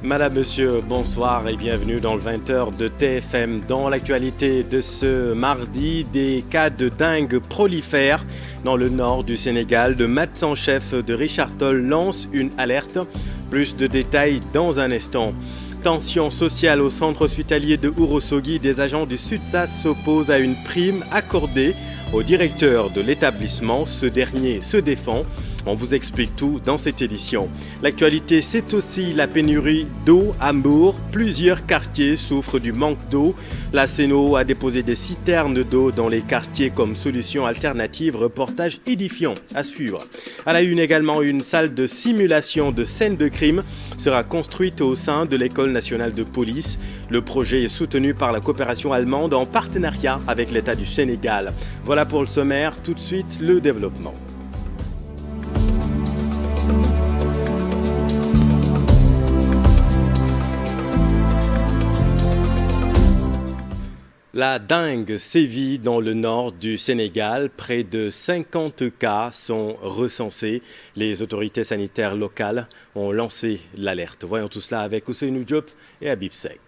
Madame, Monsieur, bonsoir et bienvenue dans le 20h de TFM. Dans l'actualité de ce mardi, des cas de dengue prolifèrent dans le nord du Sénégal. Le médecin en chef de Richard Toll lance une alerte. Plus de détails dans un instant. Tension sociale au centre hospitalier de Ourossogui. Des agents du SUTSAS s'opposent à une prime accordée au directeur de l'établissement. Ce dernier se défend. On vous explique tout dans cette édition. L'actualité, c'est aussi la pénurie d'eau à Mbour. Plusieurs quartiers souffrent du manque d'eau. La Séno a déposé des citernes d'eau dans les quartiers comme solution alternative. Reportage édifiant à suivre. À la une également, une salle de simulation de scènes de crime sera construite au sein de l'École nationale de police. Le projet est soutenu par la coopération allemande en partenariat avec l'État du Sénégal. Voilà pour le sommaire. Tout de suite, le développement. La dengue sévit dans le nord du Sénégal. Près de 50 cas sont recensés. Les autorités sanitaires locales ont lancé l'alerte. Voyons tout cela avec Ousseynou Diop et Habib Seck.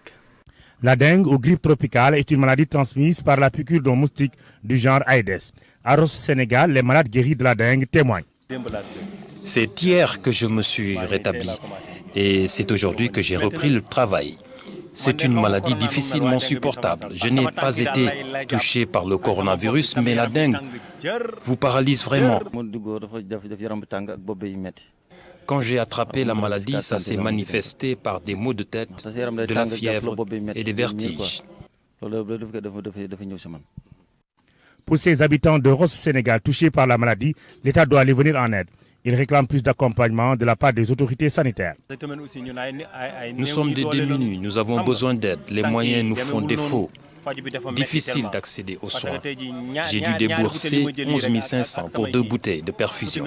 La dengue ou grippe tropicale est une maladie transmise par la piqûre d'un moustique du genre Aedes. À Ross, Sénégal, les malades guéris de la dengue témoignent. C'est hier que je me suis rétabli et c'est aujourd'hui que j'ai repris le travail. C'est une maladie difficilement supportable. Je n'ai pas été touché par le coronavirus, mais la dengue vous paralyse vraiment. Quand j'ai attrapé la maladie, ça s'est manifesté par des maux de tête, de la fièvre et des vertiges. Pour ces habitants de Ross, Sénégal, touchés par la maladie, l'État doit aller venir en aide. Ils réclament plus d'accompagnement de la part des autorités sanitaires. Nous sommes des démunis, nous avons besoin d'aide. Les moyens nous font défaut. Difficile d'accéder aux soins. J'ai dû débourser 11 500 pour 2 bouteilles de perfusion.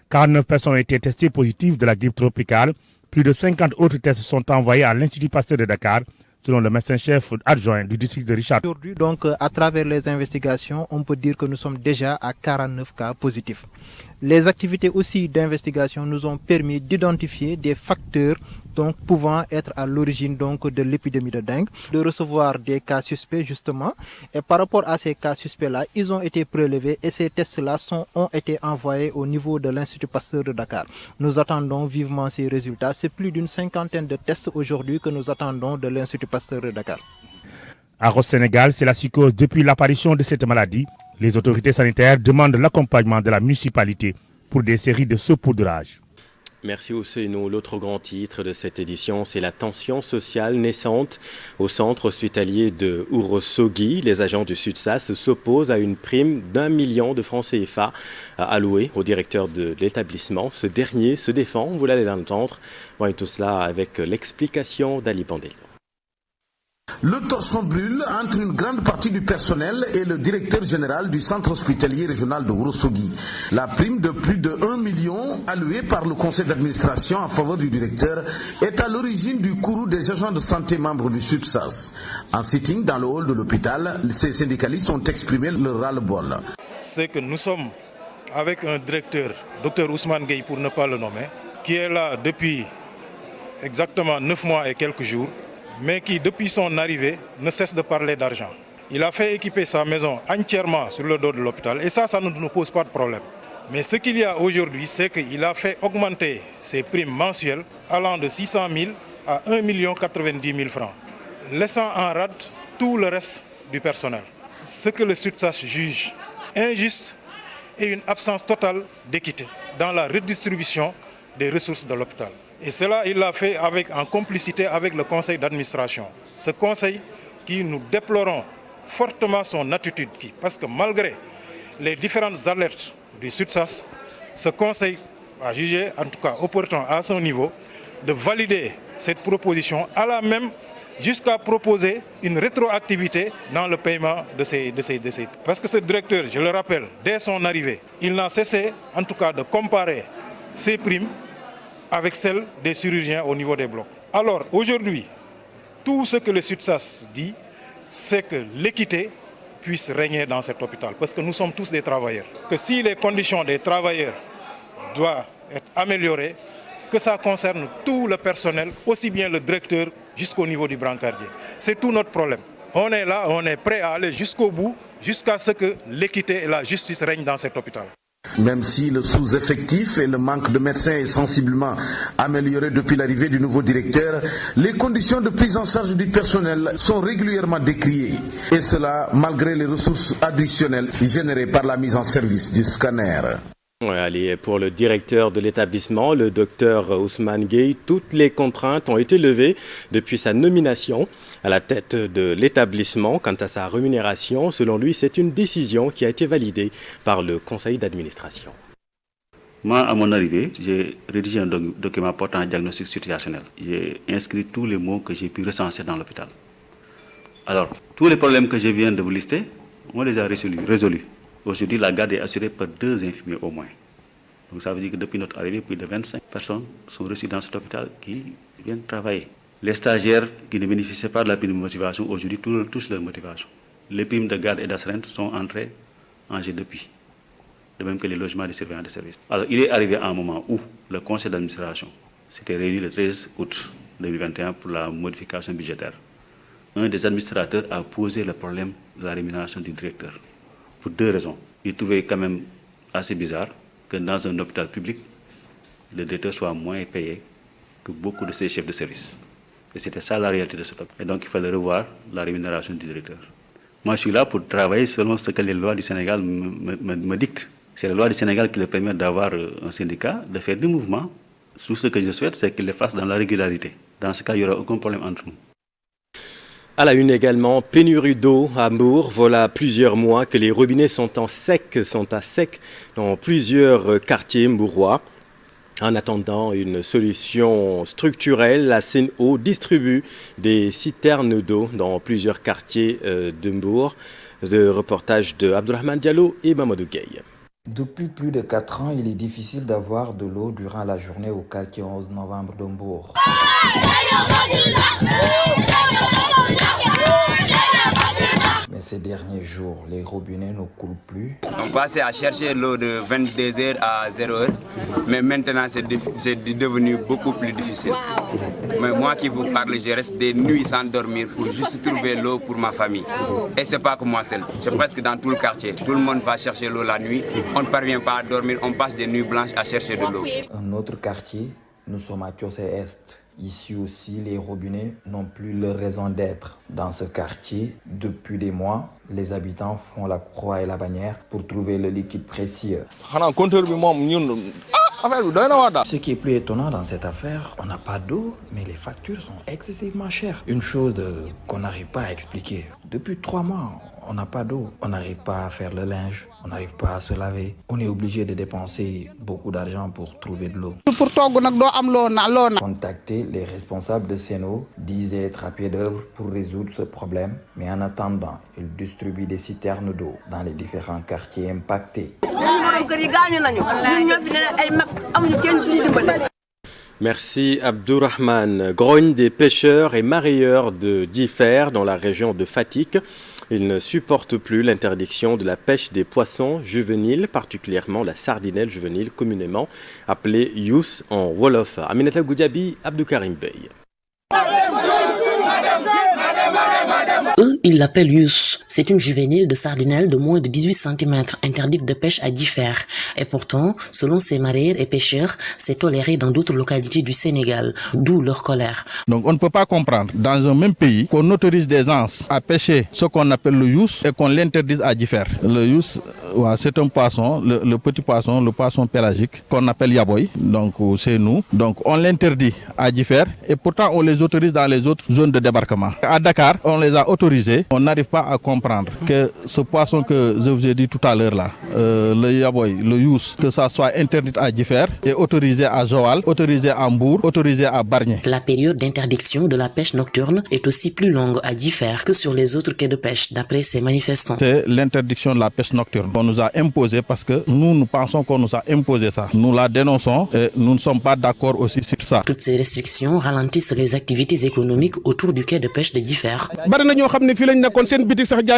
49 personnes ont été testées positives de la grippe tropicale. Plus de 50 autres tests sont envoyés à l'Institut Pasteur de Dakar, selon le médecin-chef adjoint du district de Richard. Aujourd'hui, donc, à travers les investigations, on peut dire que nous sommes déjà à 49 cas positifs. Les activités aussi d'investigation nous ont permis d'identifier des facteurs donc pouvant être à l'origine donc de l'épidémie de dengue, de recevoir des cas suspects justement. Et par rapport à ces cas suspects-là, ils ont été prélevés et ces tests-là ont été envoyés au niveau de l'Institut Pasteur de Dakar. Nous attendons vivement ces résultats. C'est plus d'une 50aine de tests aujourd'hui que nous attendons de l'Institut Pasteur de Dakar. À Ross, Sénégal, c'est la psychose depuis l'apparition de cette maladie. Les autorités sanitaires demandent l'accompagnement de la municipalité pour des séries de saupoudrage. Merci Ousseynou. L'autre grand titre de cette édition, c'est la tension sociale naissante au centre hospitalier de Ourossogui. Les agents du SUTSAS s'opposent à une prime d'1 million de francs CFA allouée au directeur de l'établissement. Ce dernier se défend, vous l'allez l'entendre. Voyons tout cela avec l'explication d'Ali Bandel. Le torchon brûle entre une grande partie du personnel et le directeur général du centre hospitalier régional de Ourossogui. La prime de plus de 1 million allouée par le conseil d'administration en faveur du directeur est à l'origine du courroux des agents de santé membres du SUTSAS. En sitting dans le hall de l'hôpital, ces syndicalistes ont exprimé leur ras-le-bol. C'est que nous sommes avec un directeur, Dr Ousmane Gueye pour ne pas le nommer, qui est là depuis exactement 9 mois et quelques jours, mais qui, depuis son arrivée, ne cesse de parler d'argent. Il a fait équiper sa maison entièrement sur le dos de l'hôpital et ça ne nous pose pas de problème. Mais ce qu'il y a aujourd'hui, c'est qu'il a fait augmenter ses primes mensuelles allant de 600 000 à 1 090 000 francs, laissant en rade tout le reste du personnel. Ce que le SUTSAS juge injuste et une absence totale d'équité dans la redistribution des ressources de l'hôpital. Et cela, il l'a fait en complicité avec le conseil d'administration. Ce conseil qui nous déplorons fortement son attitude, parce que malgré les différentes alertes du SUTSAS, ce conseil a jugé, en tout cas opportun à son niveau, de valider cette proposition à la même jusqu'à proposer une rétroactivité dans le paiement de ces. Parce que ce directeur, je le rappelle, dès son arrivée, il n'a cessé en tout cas de comparer ses primes avec celles des chirurgiens au niveau des blocs. Alors aujourd'hui, tout ce que le SUTSAS dit, c'est que l'équité puisse régner dans cet hôpital, parce que nous sommes tous des travailleurs. Que si les conditions des travailleurs doivent être améliorées, que ça concerne tout le personnel, aussi bien le directeur jusqu'au niveau du brancardier. C'est tout notre problème. On est là, on est prêt à aller jusqu'au bout, jusqu'à ce que l'équité et la justice règnent dans cet hôpital. Même si le sous-effectif et le manque de médecins est sensiblement amélioré depuis l'arrivée du nouveau directeur, les conditions de prise en charge du personnel sont régulièrement décriées. Et cela malgré les ressources additionnelles générées par la mise en service du scanner. Ouais, allez, pour le directeur de l'établissement, le docteur Ousmane Gueye, toutes les contraintes ont été levées depuis sa nomination à la tête de l'établissement. Quant à sa rémunération, selon lui, c'est une décision qui a été validée par le conseil d'administration. Moi, à mon arrivée, j'ai rédigé un document portant un diagnostic situationnel. J'ai inscrit tous les mots que j'ai pu recenser dans l'hôpital. Alors, tous les problèmes que je viens de vous lister, on les a résolus. Aujourd'hui, la garde est assurée par 2 infirmiers au moins. Donc ça veut dire que depuis notre arrivée, plus de 25 personnes sont reçues dans cet hôpital qui viennent travailler. Les stagiaires qui ne bénéficient pas de la prime de motivation, aujourd'hui, touchent leur motivation. Les primes de garde et d'astreinte sont entrées en jeu depuis, de même que les logements des surveillants de service. Alors, il est arrivé à un moment où le conseil d'administration s'était réuni le 13 août 2021 pour la modification budgétaire. Un des administrateurs a posé le problème de la rémunération du directeur. Pour 2 raisons. Il trouvait quand même assez bizarre que dans un hôpital public, le directeur soit moins payé que beaucoup de ses chefs de service. Et c'était ça la réalité de ce hôpital. Et donc il fallait revoir la rémunération du directeur. Moi je suis là pour travailler selon ce que les lois du Sénégal me dictent. C'est la loi du Sénégal qui le permet d'avoir un syndicat, de faire des mouvements. Tout ce que je souhaite, c'est qu'il les fasse dans la régularité. Dans ce cas, il n'y aura aucun problème entre nous. À la une également, pénurie d'eau à Mbour. Voilà plusieurs mois que les robinets sont à sec dans plusieurs quartiers mbourois. En attendant une solution structurelle, la Sen'Eau distribue des citernes d'eau dans plusieurs quartiers de Mbour. Le reportage de Abdourahmane Diallo et Mamadou Gueye. Depuis plus de 4 ans, il est difficile d'avoir de l'eau durant la journée au quartier 11 novembre de Mbour. Mais ces derniers jours, les robinets ne coulent plus. On passait à chercher l'eau de 22h à 0h, mais maintenant c'est devenu beaucoup plus difficile. Mais moi qui vous parle, je reste des nuits sans dormir pour juste trouver l'eau pour ma famille. Et c'est pas que moi seul, c'est presque dans tout le quartier. Tout le monde va chercher l'eau la nuit, on ne parvient pas à dormir, on passe des nuits blanches à chercher de l'eau. Un autre quartier, nous sommes à Tiossé-Est. Ici aussi, les robinets n'ont plus leur raison d'être. Dans ce quartier, depuis des mois, les habitants font la croix et la bannière pour trouver le liquide précieux. Ce qui est plus étonnant dans cette affaire, on n'a pas d'eau, mais les factures sont excessivement chères. Une chose qu'on n'arrive pas à expliquer. Depuis 3 mois, on n'a pas d'eau, on n'arrive pas à faire le linge, on n'arrive pas à se laver. On est obligé de dépenser beaucoup d'argent pour trouver de l'eau. Contacter les responsables de Sen'Eau disaient être à pied d'œuvre pour résoudre ce problème, mais en attendant, ils distribuent des citernes d'eau dans les différents quartiers impactés. Merci Abdourahmane. Grogne des pêcheurs et mareyeurs de Differ dans la région de Fatick. Ils ne supportent plus l'interdiction de la pêche des poissons juvéniles, particulièrement la sardinelle juvénile communément appelée yous en wolof. Aminata Goudiaby, Abdou Karim Bey. Eux, ils l'appellent yous. C'est une juvénile de sardinelle de moins de 18 cm, interdite de pêche à Differ. Et pourtant, selon ces mareyeurs et pêcheurs, c'est toléré dans d'autres localités du Sénégal, d'où leur colère. Donc on ne peut pas comprendre, dans un même pays, qu'on autorise des gens à pêcher ce qu'on appelle le yous et qu'on l'interdise à Differ. Le yous, c'est un poisson, le petit poisson, le poisson pélagique, qu'on appelle yaboy, donc c'est nous. Donc on l'interdit à Differ et pourtant on les autorise dans les autres zones de débarquement. À Dakar, on les a autorisés, on n'arrive pas à comprendre que ce poisson que je vous ai dit tout à l'heure là, le yaboy, le yous, que ça soit interdit à Differ et autorisé à Joal, autorisé à Mbour, autorisé à Bargny. La période d'interdiction de la pêche nocturne est aussi plus longue à Differ que sur les autres quais de pêche, d'après ces manifestants. C'est l'interdiction de la pêche nocturne qu'on nous a imposée parce que nous pensons qu'on nous a imposé ça. Nous la dénonçons et nous ne sommes pas d'accord aussi sur ça. Toutes ces restrictions ralentissent les activités économiques autour du quai de pêche de Differ.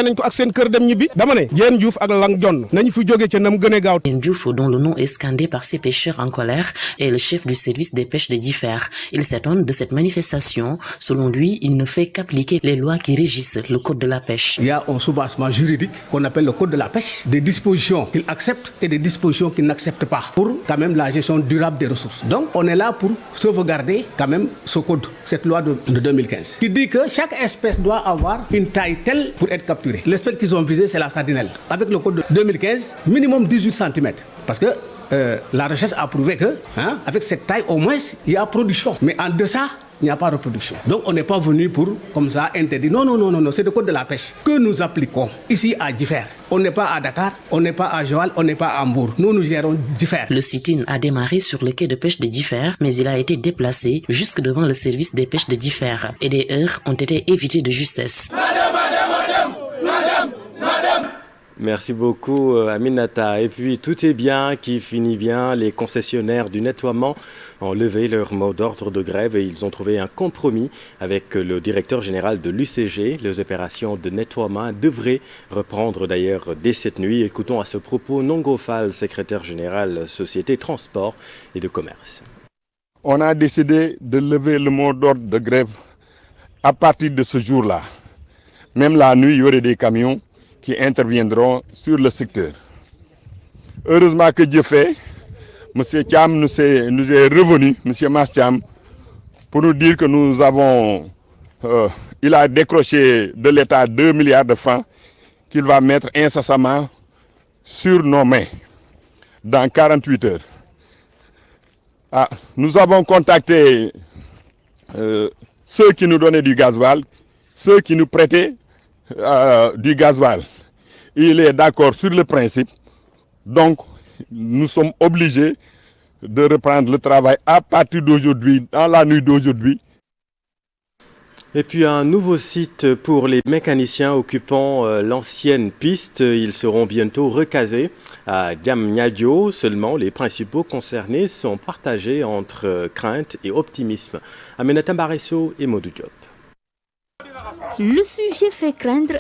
nañ ko ak seen kër dem ñibbi dama ne Diène Diouf ak Lang John nañ fi jóge ca nam gëne gaaw. Diène Diouf, dont le nom est scandé par ces pêcheurs en colère, est le chef du service des pêches de Differ. Il s'étonne de cette manifestation. Selon lui, il ne fait qu'appliquer les lois qui régissent le code de la pêche. Il y a un soubassement juridique qu'on appelle le code de la pêche, des dispositions qu'il accepte et des dispositions qu'il n'accepte pas pour quand même la gestion durable des ressources. Donc on est là pour sauvegarder quand même ce code, cette loi de 2015, qui dit que chaque espèce doit avoir une taille telle pour être capturée. L'espèce qu'ils ont visée, c'est la sardinelle. Avec le code de 2015, minimum 18 cm. Parce que la recherche a prouvé que, avec cette taille, au moins, il y a production. Mais en deçà, il n'y a pas de reproduction. Donc on n'est pas venu pour, comme ça, interdire. Non, c'est le code de la pêche que nous appliquons ici à Differ. On n'est pas à Dakar, on n'est pas à Joal, on n'est pas à Hambourg. Nous gérons Differ. Le sit-in a démarré sur le quai de pêche de Differ, mais il a été déplacé jusque devant le service des pêches de Differ. Et des heurts ont été évités de justesse. Merci beaucoup Aminata. Et puis tout est bien qui finit bien. Les concessionnaires du nettoiement ont levé leur mot d'ordre de grève et ils ont trouvé un compromis avec le directeur général de l'UCG. Les opérations de nettoiement devraient reprendre d'ailleurs dès cette nuit. Écoutons à ce propos Nongo Fall, secrétaire général Société Transport et de Commerce. On a décidé de lever le mot d'ordre de grève à partir de ce jour-là. Même la nuit, il y aurait des camions qui interviendront sur le secteur. Heureusement que Dieu fait, M. Thiam nous est revenu, M. Mastiam, pour nous dire que il a décroché de l'État 2 milliards de francs qu'il va mettre incessamment sur nos mains dans 48 heures. Nous avons contacté ceux qui nous donnaient du gasoil, ceux qui nous prêtaient du gasoil. Il est d'accord sur le principe, donc nous sommes obligés de reprendre le travail à partir d'aujourd'hui, dans la nuit d'aujourd'hui. Et puis un nouveau site pour les mécaniciens occupant l'ancienne piste. Ils seront bientôt recasés à Diamniadio. Seulement, les principaux concernés sont partagés entre crainte et optimisme. Aminata Baresso et Modou Diop. Le sujet fait craindre.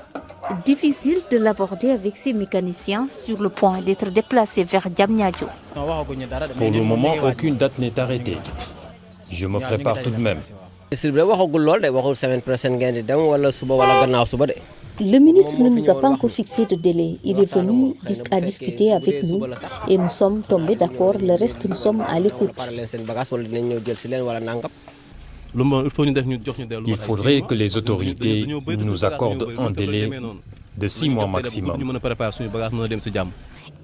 Difficile de l'aborder avec ces mécaniciens sur le point d'être déplacés vers Diamniadio. Pour le moment, aucune date n'est arrêtée. Je me prépare tout de même. Le ministre ne nous a pas encore fixé de délai. Il est venu à discuter avec nous et nous sommes tombés d'accord. Le reste, nous sommes à l'écoute. Il faudrait que les autorités nous accordent un délai de 6 mois maximum.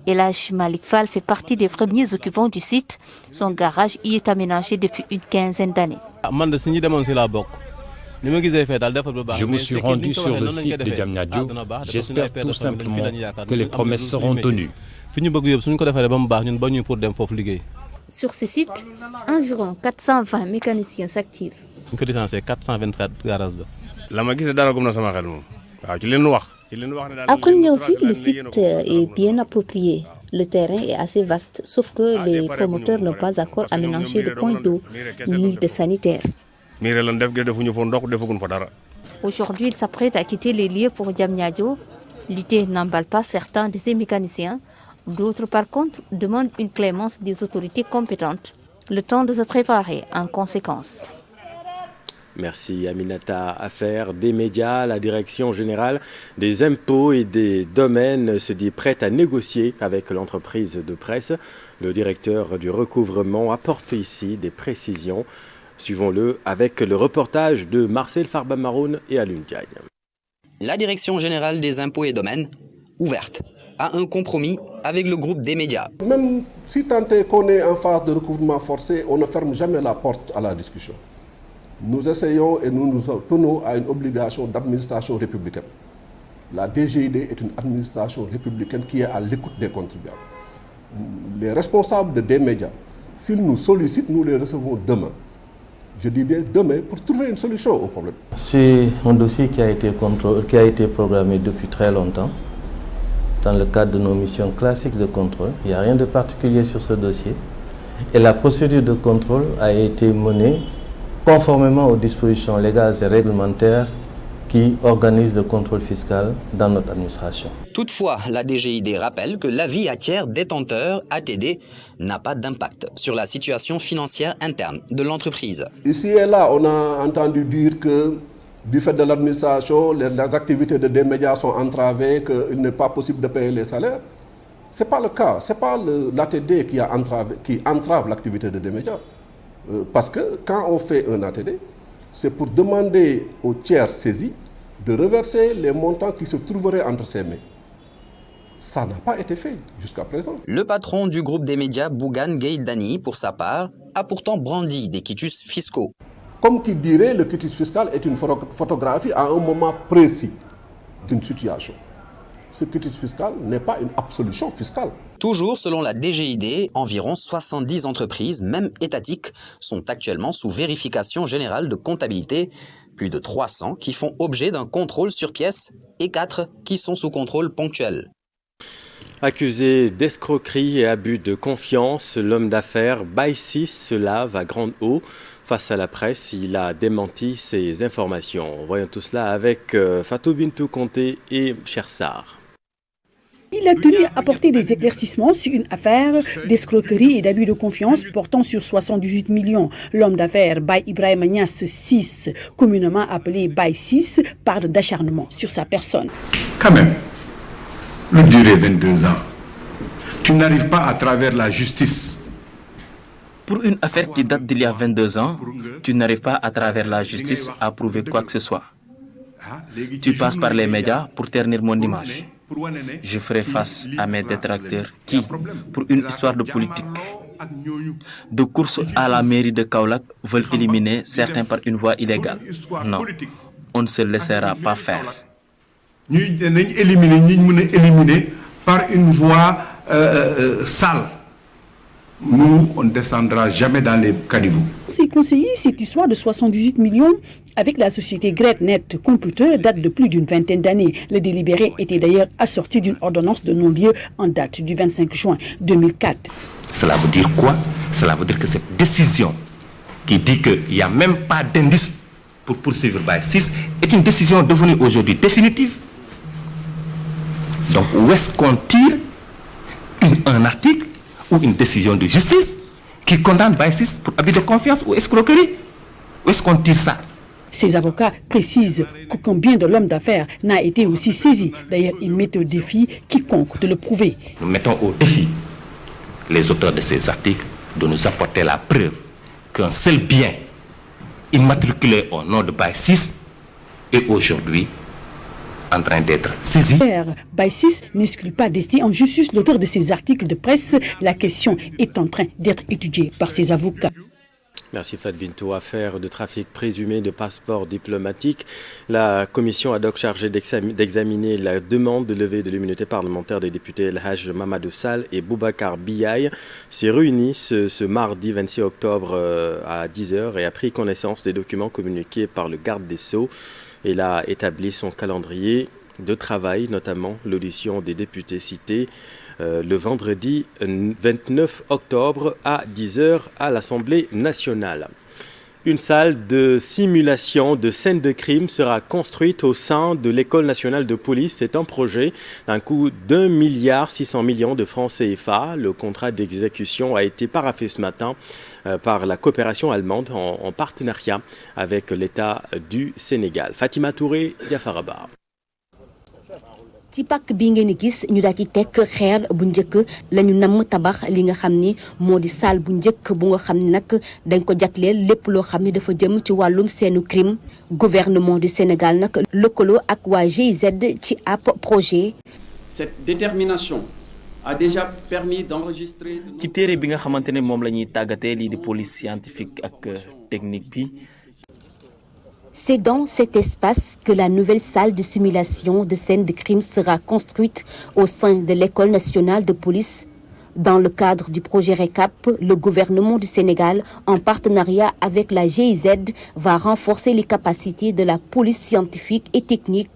Elhaj Malik Fall fait partie des premiers occupants du site. Son garage y est aménagé depuis une quinzaine d'années. Je me suis rendu sur le site de Diamniadio. J'espère tout simplement que les promesses seront tenues. Sur ce site, environ 420 mécaniciens s'activent. À Kouniofi, le site est bien approprié. Le terrain est assez vaste, sauf que les promoteurs n'ont pas encore aménagé de points d'eau ni de sanitaire. Aujourd'hui, ils s'apprêtent à quitter les lieux pour Diamniadio. L'idée n'emballe pas certains de ces mécaniciens. D'autres, par contre, demandent une clémence des autorités compétentes. Le temps de se préparer en conséquence. Merci Aminata. Affaire des médias, la direction générale des impôts et des domaines se dit prête à négocier avec l'entreprise de presse. Le directeur du recouvrement apporte ici des précisions. Suivons-le avec le reportage de Marcel Farba-Maroun et Alun Diagne. La direction générale des impôts et domaines, ouverte à un compromis avec le groupe des médias. Même si tant est qu'on est en phase de recouvrement forcé, on ne ferme jamais la porte à la discussion. Nous essayons et nous nous tenons à une obligation d'administration républicaine. La DGID est une administration républicaine qui est à l'écoute des contribuables. Les responsables des médias, s'ils nous sollicitent, nous les recevons demain. Je dis bien demain pour trouver une solution au problème. C'est un dossier qui a été programmé depuis très longtemps. Dans le cadre de nos missions classiques de contrôle, il n'y a rien de particulier sur ce dossier. Et la procédure de contrôle a été menée conformément aux dispositions légales et réglementaires qui organise le contrôle fiscal dans notre administration. Toutefois, la DGID rappelle que l'avis à tiers détenteur ATD n'a pas d'impact sur la situation financière interne de l'entreprise. Ici et là, on a entendu dire que du fait de l'administration, les activités de des médias sont entravées, qu'il n'est pas possible de payer les salaires. Ce n'est pas le cas. Ce n'est pas l'ATD qui entrave l'activité de des médias. Parce que quand on fait un ATD, c'est pour demander aux tiers saisis de reverser les montants qui se trouveraient entre ses mains. Ça n'a pas été fait jusqu'à présent. Le patron du groupe des médias, Bougane Gueye Dany, pour sa part, a pourtant brandi des quitus fiscaux. Comme qui dirait, le quitus fiscal est une photographie à un moment précis d'une situation. Ce quitus fiscal n'est pas une absolution fiscale. Toujours selon la DGID, environ 70 entreprises, même étatiques, sont actuellement sous vérification générale de comptabilité. Plus de 300 qui font objet d'un contrôle sur pièce et 4 qui sont sous contrôle ponctuel. Accusé d'escroquerie et abus de confiance, l'homme d'affaires Baïsis se lave à grande eau. Face à la presse, il a démenti ces informations. Voyons tout cela avec Fatou Bintou Conté et Chersar. Il a tenu à apporter des éclaircissements sur une affaire d'escroquerie et d'abus de confiance portant sur 78 millions. L'homme d'affaires Baye Ibrahim Niass 6, communément appelé Baye 6, parle d'acharnement sur sa personne. Quand même, le durée 22 ans, tu n'arrives pas à travers la justice. Pour une affaire qui date d'il y a 22 ans, tu n'arrives pas à travers la justice à prouver quoi que ce soit. Tu passes par les médias pour ternir mon image. Je ferai face à mes détracteurs qui, pour une histoire de politique, de course à la mairie de Kaolack, veulent éliminer certains par une voie illégale. Non, on ne se laissera pas faire. Nous éliminer par une voie sale. Nous, on ne descendra jamais dans les caniveaux. Ces conseillers, cette histoire de 78 millions avec la société GreatNet Computer date de plus d'une vingtaine d'années. Le délibéré était d'ailleurs assorti d'une ordonnance de non-lieu en date du 25 juin 2004. Cela veut dire quoi? Cela veut dire que cette décision qui dit qu'il n'y a même pas d'indice pour poursuivre Baye 6 est une décision devenue aujourd'hui définitive. Donc où est-ce qu'on tire un article ou une décision de justice qui condamne Baye 6 pour abus de confiance ou escroquerie? Où est-ce qu'on tire ça? Ces avocats précisent qu'aucun bien de l'homme d'affaires n'a été aussi saisi. D'ailleurs, ils mettent au défi quiconque de le prouver. Nous mettons au défi les auteurs de ces articles de nous apporter la preuve qu'un seul bien immatriculé au nom de Baye 6 est aujourd'hui en train d'être saisi. Baye 6 n'exclut pas d'ester en justice l'auteur de ces articles de presse. La question est en train d'être étudiée par ses avocats. Merci Fat Bintou. Affaire de trafic présumé de passeports diplomatiques. La commission ad hoc chargée d'examiner la demande de levée de l'immunité parlementaire des députés El Hadj Mamadou Sall et Boubacar Biaye s'est réunie ce mardi 26 octobre à 10h et a pris connaissance des documents communiqués par le garde des Sceaux. Il a établi son calendrier de travail, notamment l'audition des députés cités le vendredi 29 octobre à 10h à l'Assemblée nationale. Une salle de simulation de scènes de crime sera construite au sein de l'École nationale de police. C'est un projet d'un coût d'1,6 milliard de francs CFA. Le contrat d'exécution a été paraphé ce matin par la coopération allemande en partenariat avec l'État du Sénégal. Fatima Touré, Diafaraba. ci pàkk bi ngeen gis ñu daal ci tekk xeer bu njëkk lañu namm tabax li nga xam ni moo di salle bu njëkk bu nga xam ni nag dañ ko jagleel lépp loo xam ni dafa jëm ci wàllum seenu crime gouvernement du Sénégal nag lëkkaloo ak waa GIZ ci ab projet. Cette détermination a déjà permis d'enregistrer. ci téere bi nga xamante ne moom la ñuy tàggatee lii di police scientifique ak technique bi. C'est dans cet espace que la nouvelle salle de simulation de scènes de crime sera construite au sein de l'École nationale de police. Dans le cadre du projet RECAP, le gouvernement du Sénégal, en partenariat avec la GIZ, va renforcer les capacités de la police scientifique et technique.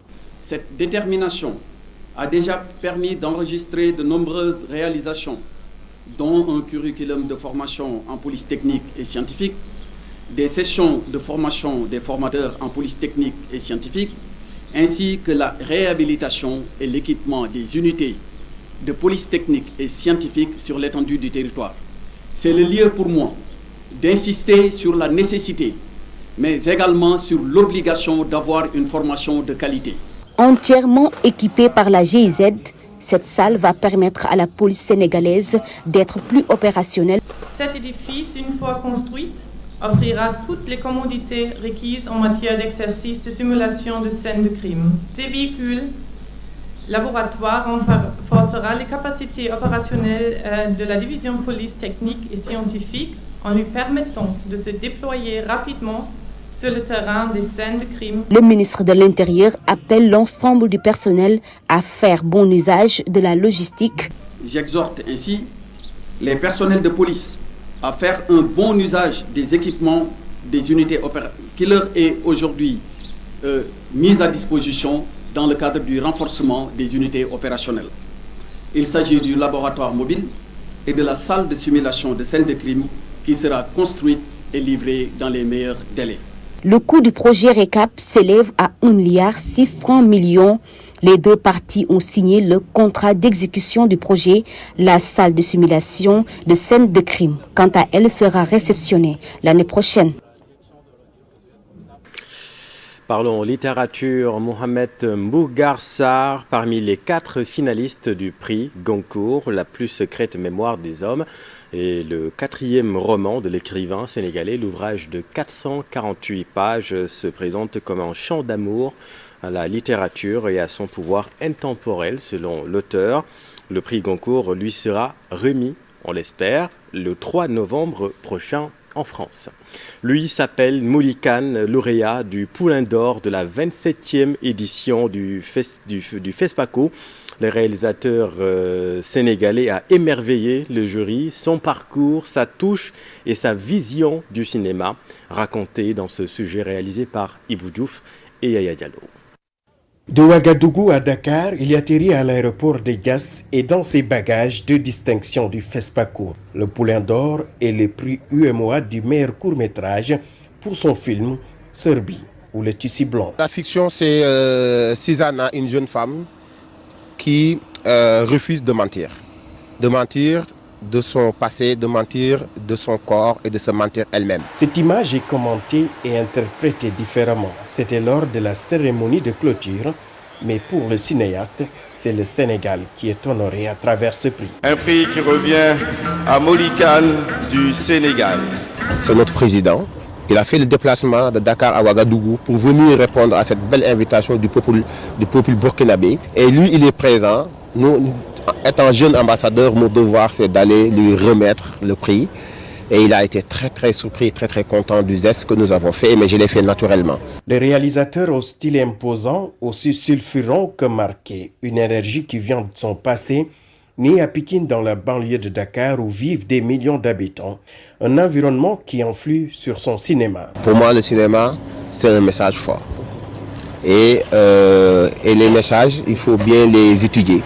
Cette détermination a déjà permis d'enregistrer de nombreuses réalisations, dont un curriculum de formation en police technique et scientifique, des sessions de formation des formateurs en police technique et scientifique, ainsi que la réhabilitation et l'équipement des unités de police technique et scientifique sur l'étendue du territoire. C'est le lieu pour moi d'insister sur la nécessité, mais également sur l'obligation d'avoir une formation de qualité. Entièrement équipée par la GIZ, cette salle va permettre à la police sénégalaise d'être plus opérationnelle. Cet édifice, une fois construit, offrira toutes les commodités requises en matière d'exercice de simulation de scènes de crime. Ces véhicules laboratoires renforcera les capacités opérationnelles de la division police technique et scientifique en lui permettant de se déployer rapidement sur le terrain des scènes de crime. Le ministre de l'Intérieur appelle l'ensemble du personnel à faire bon usage de la logistique. J'exhorte ainsi les personnels de police à faire un bon usage des équipements des unités qui leur est aujourd'hui mis à disposition dans le cadre du renforcement des unités opérationnelles. Il s'agit du laboratoire mobile et de la salle de simulation de scènes de crime qui sera construite et livrée dans les meilleurs délais. Le coût du projet RECAP s'élève à 1,6 milliard. Les deux parties ont signé le contrat d'exécution du projet. La salle de simulation de scènes de crime, quant à elle, sera réceptionnée l'année prochaine. Parlons littérature. Mohamed Mbougar Sarr, parmi les 4 finalistes du prix Goncourt, La plus secrète mémoire des hommes, et le 4e roman de l'écrivain sénégalais. L'ouvrage de 448 pages se présente comme un chant d'amour à la littérature et à son pouvoir intemporel selon l'auteur. Le prix Goncourt lui sera remis, on l'espère, le 3 novembre prochain en France. Lui s'appelle Mouli Kane, lauréat du Poulain d'Or de la 27e édition du FESPACO. Le réalisateur sénégalais a émerveillé le jury. Son parcours, sa touche et sa vision du cinéma racontés dans ce sujet réalisé par Ibou Diouf et Yaya Diallo. De Ouagadougou à Dakar, il atterrit à l'aéroport de Diass et dans ses bagages de distinction du FESPACO, le Poulain d'Or et le prix UMOA du meilleur court-métrage pour son film Serbie ou le Tissu blanc. La fiction, c'est Susanna, une jeune femme qui refuse de mentir de son passé, de mentir de son corps et de se mentir elle-même. Cette image est commentée et interprétée différemment. C'était lors de la cérémonie de clôture, mais pour le cinéaste, c'est le Sénégal qui est honoré à travers ce prix. Un prix qui revient à Mouli Kane du Sénégal. C'est notre président. Il a fait le déplacement de Dakar à Ouagadougou pour venir répondre à cette belle invitation du peuple burkinabé. Et lui, il est présent. Nous, étant jeune ambassadeur, mon devoir, c'est d'aller lui remettre le prix. Et il a été très surpris, très content du geste que nous avons fait, mais je l'ai fait naturellement. Le réalisateur au style imposant, aussi sulfurant que marqué, une énergie qui vient de son passé, né à Pikine dans la banlieue de Dakar où vivent des millions d'habitants, un environnement qui influe sur son cinéma. Pour moi, le cinéma, c'est un message fort. Et les messages, il faut bien les étudier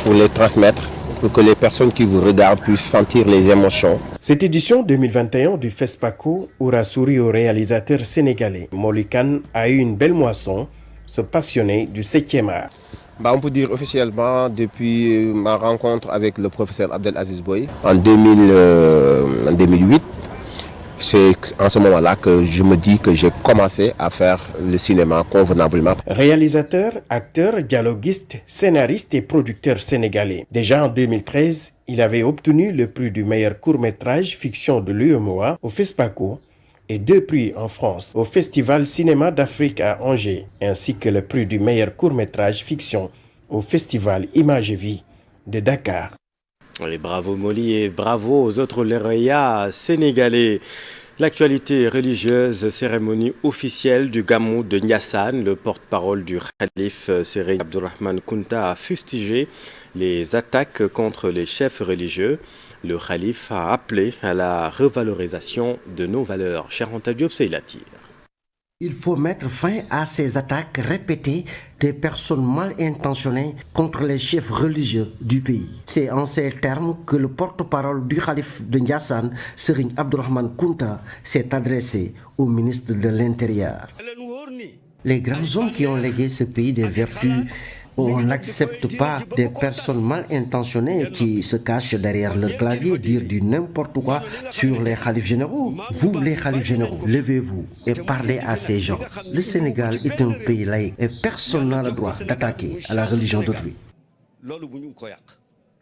pour les transmettre, pour que les personnes qui vous regardent puissent sentir les émotions. Cette édition 2021 du FESPACO aura souri au réalisateur sénégalais. Mouli Kane a eu une belle moisson, ce passionné du 7e art. On peut dire officiellement depuis ma rencontre avec le professeur Abdelaziz Boye en 2008. C'est en ce moment-là que je me dis que j'ai commencé à faire le cinéma convenablement. Réalisateur, acteur, dialoguiste, scénariste et producteur sénégalais. Déjà en 2013, il avait obtenu le prix du meilleur court-métrage fiction de l'UMOA au FESPACO et 2 prix en France au Festival Cinéma d'Afrique à Angers, ainsi que le prix du meilleur court-métrage fiction au Festival Image et Vie de Dakar. Et bravo Mouli et bravo aux autres lauréats sénégalais. L'actualité religieuse, cérémonie officielle du Gamou de Niassane, le porte-parole du Khalif Serigne Abdourahmane Kounta a fustigé les attaques contre les chefs religieux. Le Khalif a appelé à la revalorisation de nos valeurs. Cher Anta Diop, c'est la tire. Il faut mettre fin à ces attaques répétées des personnes mal intentionnées contre les chefs religieux du pays. C'est en ces termes que le porte-parole du Khalif de Niassane, Serigne Abdourahmane Kounta, s'est adressé au ministre de l'Intérieur. Les grands hommes qui ont légué ce pays des vertus, on n'accepte pas des personnes mal intentionnées qui se cachent derrière leur clavier dire du n'importe quoi sur les khalifes généraux. Vous, les khalifes généraux, levez-vous et parlez à ces gens. Le Sénégal est un pays laïque et personne n'a le droit d'attaquer à la religion d'autrui.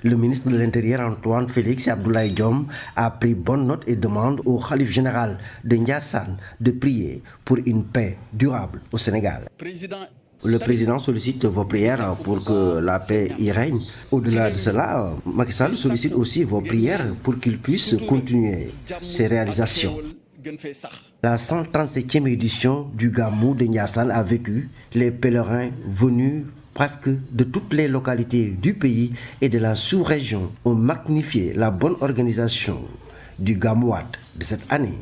Le ministre de l'Intérieur Antoine Félix Abdoulaye Diome a pris bonne note et demande au khalife général de Ndiassane de prier pour une paix durable au Sénégal. Le président sollicite vos prières pour que la paix y règne. Au-delà de cela, Macky Sall sollicite aussi vos prières pour qu'il puisse continuer ses réalisations. La 137e édition du Gamou de Ndiassane a vécu. Les pèlerins venus presque de toutes les localités du pays et de la sous-région ont magnifié la bonne organisation du Gamouat de cette année.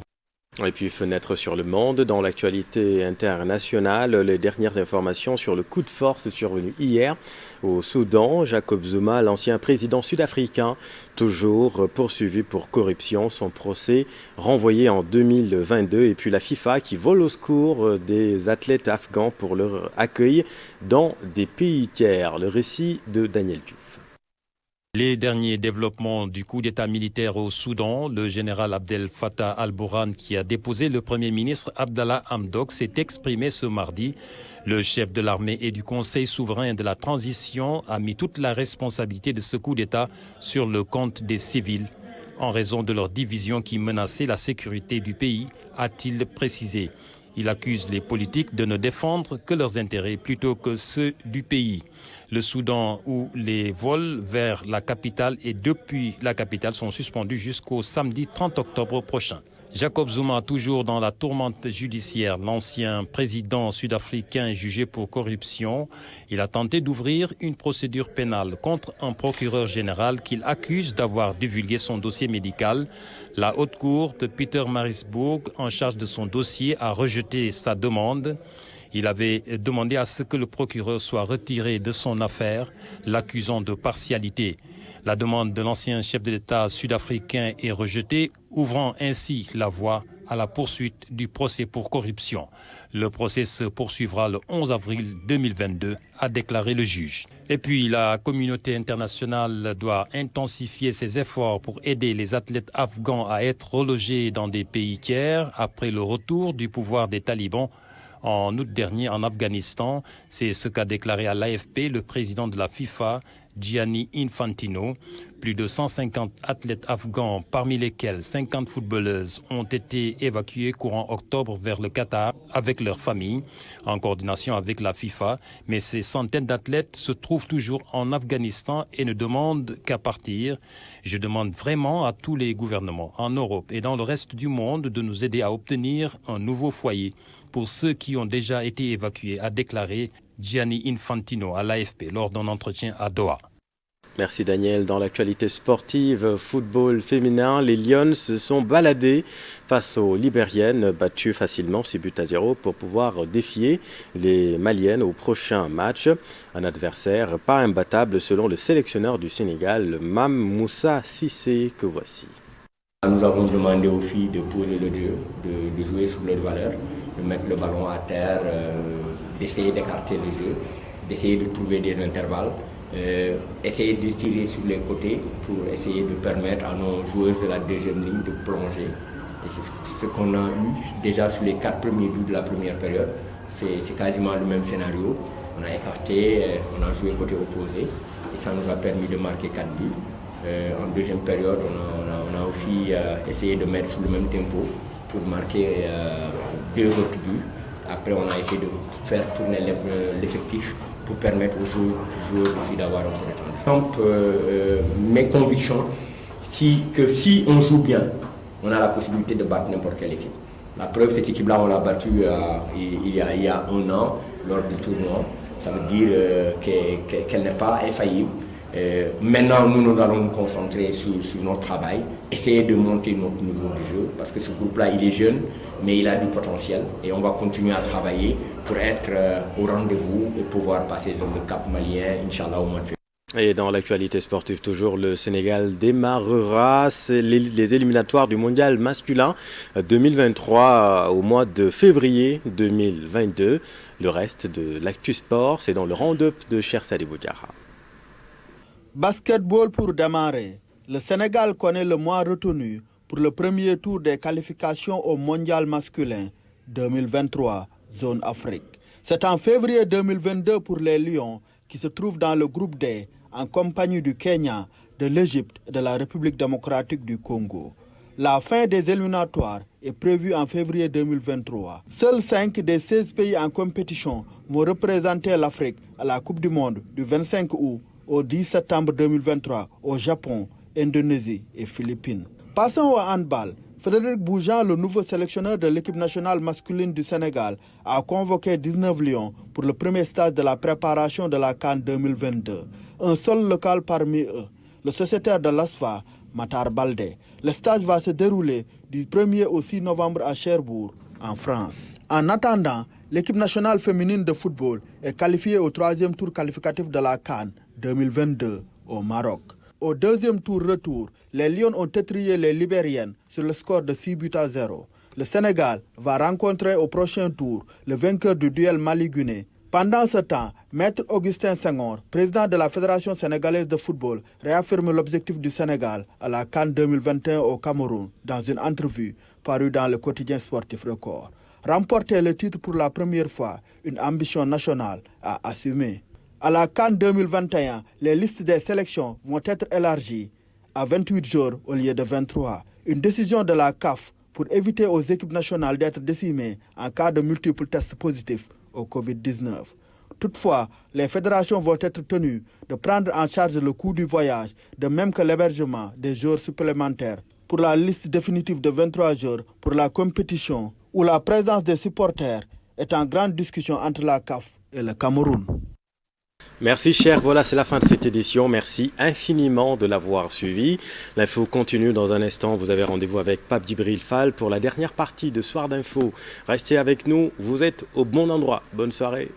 Et puis fenêtre sur le monde, dans l'actualité internationale, les dernières informations sur le coup de force survenu hier au Soudan. Jacob Zuma, l'ancien président sud-africain, toujours poursuivi pour corruption, son procès renvoyé en 2022. Et puis la FIFA qui vole au secours des athlètes afghans pour leur accueil dans des pays tiers. Le récit de Daniel Diouf. Les derniers développements du coup d'État militaire au Soudan, le général Abdel Fattah al-Burhan qui a déposé le Premier ministre Abdallah Hamdok s'est exprimé ce mardi. Le chef de l'armée et du Conseil souverain de la transition a mis toute la responsabilité de ce coup d'État sur le compte des civils en raison de leur division qui menaçait la sécurité du pays, a-t-il précisé. Il accuse les politiques de ne défendre que leurs intérêts plutôt que ceux du pays. Le Soudan, où les vols vers la capitale et depuis la capitale sont suspendus jusqu'au samedi 30 octobre prochain. Jacob Zuma, toujours dans la tourmente judiciaire, l'ancien président sud-africain jugé pour corruption, il a tenté d'ouvrir une procédure pénale contre un procureur général qu'il accuse d'avoir divulgué son dossier médical. La haute cour de Pietermaritzburg, en charge de son dossier, a rejeté sa demande. Il avait demandé à ce que le procureur soit retiré de son affaire, l'accusant de partialité. La demande de l'ancien chef de l'État sud-africain est rejetée, ouvrant ainsi la voie à la poursuite du procès pour corruption. Le procès se poursuivra le 11 avril 2022, a déclaré le juge. Et puis, la communauté internationale doit intensifier ses efforts pour aider les athlètes afghans à être relogés dans des pays tiers après le retour du pouvoir des talibans en août dernier en Afghanistan. C'est ce qu'a déclaré à l'AFP le président de la FIFA, Gianni Infantino. Plus de 150 athlètes afghans, parmi lesquels 50 footballeuses, ont été évacués courant octobre vers le Qatar avec leurs familles, en coordination avec la FIFA. Mais ces centaines d'athlètes se trouvent toujours en Afghanistan et ne demandent qu'à partir. Je demande vraiment à tous les gouvernements en Europe et dans le reste du monde de nous aider à obtenir un nouveau foyer pour ceux qui ont déjà été évacués, a déclaré Gianni Infantino à l'AFP lors d'un entretien à Doha. Merci Daniel. Dans l'actualité sportive, football féminin, les Lions se sont baladés face aux Libériennes, battues facilement 6-0 pour pouvoir défier les Maliennes au prochain match. Un adversaire pas imbattable selon le sélectionneur du Sénégal, Mam Moussa Cissé, que voici. Nous avons demandé aux filles de poser le jeu, de jouer sur leurs valeurs, de mettre le ballon à terre, d'essayer d'écarter le jeu, d'essayer de trouver des intervalles, essayer de tirer sur les côtés pour essayer de permettre à nos joueuses de la deuxième ligne de plonger. Ce qu'on a eu déjà sur les 4 premiers buts de la première période, c'est quasiment le même scénario. On a écarté, on a joué côté opposé et ça nous a permis de marquer 4 buts. En deuxième période, on a aussi essayé de mettre sur le même tempo pour marquer 2 autres buts. Après, on a essayé de faire tourner l'effectif pour permettre aux joueurs aussi d'avoir un peu de temps. Donc, mes convictions, que si on joue bien, on a la possibilité de battre n'importe quelle équipe. La preuve, cette équipe-là, on l'a battue il y a 1 an lors du tournoi. Ça veut dire qu'elle n'est pas infaillible. Maintenant, nous allons nous concentrer sur notre travail, essayer de monter notre niveau de jeu, parce que ce groupe-là, il est jeune, mais il a du potentiel, et on va continuer à travailler pour être au rendez-vous et pouvoir passer le cap malien, Inch'Allah, au mois de février. Et dans l'actualité sportive toujours, le Sénégal démarrera les éliminatoires du mondial masculin 2023 au mois de février 2022. Le reste de l'actu sport, c'est dans le round-up de Cheikh Sadibou Diarra. Basketball pour démarrer. Le Sénégal connaît le mois retenu pour le premier tour des qualifications au mondial masculin 2023, zone Afrique. C'est en février 2022 pour les Lions qui se trouvent dans le groupe D en compagnie du Kenya, de l'Égypte et de la République démocratique du Congo. La fin des éliminatoires est prévue en février 2023. Seuls 5 des 16 pays en compétition vont représenter l'Afrique à la Coupe du Monde du 25 août au 10 septembre 2023 au Japon, Indonésie et Philippines. Passons au handball. Frédéric Boujan, le nouveau sélectionneur de l'équipe nationale masculine du Sénégal, a convoqué 19 Lions pour le premier stage de la préparation de la CAN 2022. Un seul local parmi eux, le sociétaire de l'ASFA, Matar Baldé. Le stage va se dérouler du 1er au 6 novembre à Cherbourg, en France. En attendant, l'équipe nationale féminine de football est qualifiée au 3e tour qualificatif de la CAN 2022 au Maroc. Au 2e tour retour, les Lions ont étrié les Libériennes sur le score de 6-0. Le Sénégal va rencontrer au prochain tour le vainqueur du duel Mali-Guinée. Pendant ce temps, Maître Augustin Senghor, président de la Fédération sénégalaise de football, réaffirme l'objectif du Sénégal à la CAN 2021 au Cameroun dans une entrevue parue dans le quotidien sportif Record. Remporter le titre pour la première fois, une ambition nationale à assumer. À la CAN 2021, les listes des sélections vont être élargies à 28 jours au lieu de 23. Une décision de la CAF pour éviter aux équipes nationales d'être décimées en cas de multiples tests positifs au Covid-19. Toutefois, les fédérations vont être tenues de prendre en charge le coût du voyage, de même que l'hébergement des jours supplémentaires. Pour la liste définitive de 23 jours pour la compétition, où la présence des supporters est en grande discussion entre la CAF et le Cameroun. Merci cher, voilà c'est la fin de cette édition, merci infiniment de l'avoir suivi. L'info continue dans un instant, vous avez rendez-vous avec Pape Djibril Fall pour la dernière partie de Soir d'Info. Restez avec nous, vous êtes au bon endroit, bonne soirée.